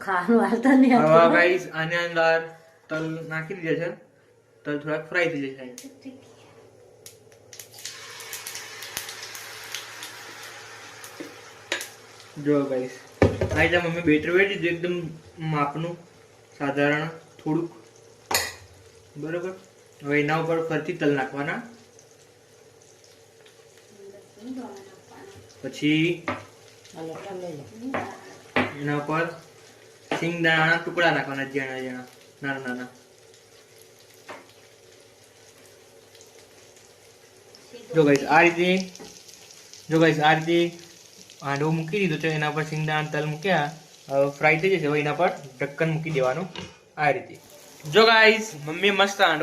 ખાવાનું હાલતા નહીં હવે આવતું. ગાઈસ આને અંદર તલ નાખી દીધા છે. તલ થોડાક ફ્રાય થઈ જશે. જો ગાઈસ આ રીતે મમ્મી બેટર વેડી દીધું એકદમ માપનું સાધારણ થોડુંક બરોબર. હવે એના ઉપર ફરીથી તલ નાખવાના. પછી એના ઉપર સિંગદાણા ટુકડા નાખવાના ઝીણા ઝીણા નાના નાના. જો ગાઈસ આ રીતે હાંડવો મૂકી દીધો છે. એના પર સિંગદાણા તલ મૂક્યા. હવે ફ્રાય થઈ જશે. હવે એના પર ઢક્કન મૂકી દેવાનું આ રીતે. જો ગાઈસ મમ્મી મસ્ત હાંડવો